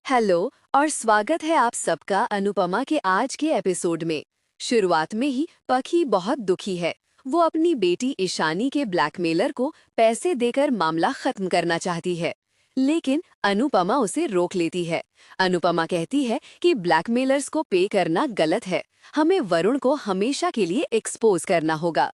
Hello और स्वागत है आप सबका अनुपमा के आज के एपिसोड में। शुरुआत में ही पखी बहुत दुखी है। वो अपनी बेटी ईशानी के ब्लैकमेलर को पैसे देकर मामला खत्म करना चाहती है, लेकिन अनुपमा उसे रोक लेती है। अनुपमा कहती है कि ब्लैकमेलर्स को पे करना गलत है, हमें वरुण को हमेशा के लिए एक्सपोज करना होगा।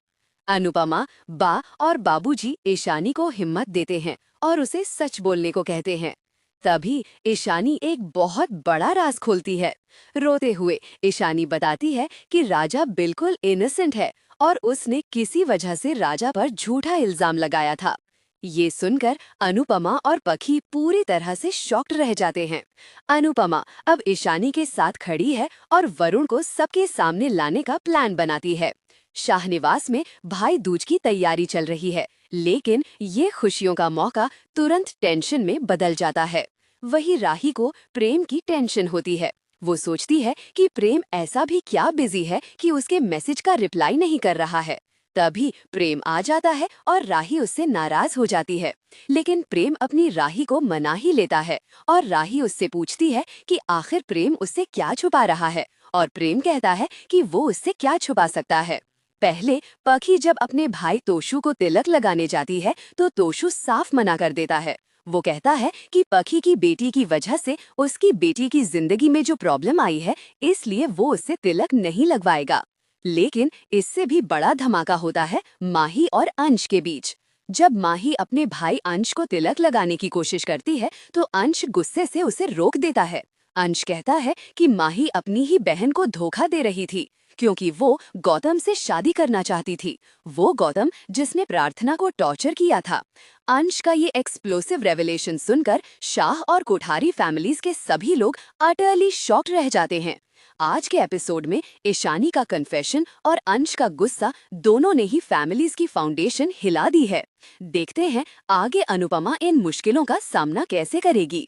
अनुपमा, बा और बाबूजी ईशानी को हिम्मत देते हैं और उसे सच बोलने को कहते हैं। तभी ईशानी एक बहुत बड़ा राज खोलती है। रोते हुए ईशानी बताती है कि राजा बिल्कुल इनोसेंट है और उसने किसी वजह से राजा पर झूठा इल्जाम लगाया था। ये सुनकर अनुपमा और पखी पूरी तरह से शॉक्ड रह जाते हैं। अनुपमा अब ईशानी के साथ खड़ी है और वरुण को सबके सामने लाने का प्लान बनाती है। शाहनिवास में भाई दूज की तैयारी चल रही है, लेकिन ये खुशियों का मौका तुरंत टेंशन में बदल जाता है। वही राही को प्रेम की टेंशन होती है। वो सोचती है कि प्रेम ऐसा भी क्या बिजी है कि उसके मैसेज का रिप्लाई नहीं कर रहा है। तभी प्रेम आ जाता है और राही उससे नाराज हो जाती है। लेकिन प्रेम अपनी राही को मना ही लेता है और राही उससे पूछती है कि आखिर प्रेम उससे क्या छुपा रहा है, और प्रेम कहता है कि वो उससे क्या छुपा सकता है। पहले पखी जब अपने भाई तोशु को तिलक लगाने जाती है तो तोशु साफ मना कर देता है। वो कहता है कि पखी की बेटी की वजह से उसकी बेटी की जिंदगी में जो प्रॉब्लम आई है, इसलिए वो उससे तिलक नहीं लगवाएगा। लेकिन इससे भी बड़ा धमाका होता है माही और अंश के बीच। जब माही अपने भाई अंश को तिलक लगाने की कोशिश करती है तो अंश गुस्से से उसे रोक देता है। अंश कहता है कि माही अपनी ही बहन को धोखा दे रही थी, क्योंकि वो गौतम से शादी करना चाहती थी। वो गौतम जिसने प्रार्थना को टॉर्चर किया था। अंश का ये एक्सप्लोसिव रेवलेशन सुनकर शाह और कोठारी फैमिलीज के सभी लोग अटरली शॉक्ड रह जाते हैं। आज के एपिसोड में ईशानी का कन्फेशन और अंश का गुस्सा दोनों ने ही फैमिलीज की फाउंडेशन हिला दी है। देखते हैं आगे अनुपमा इन मुश्किलों का सामना कैसे करेगी।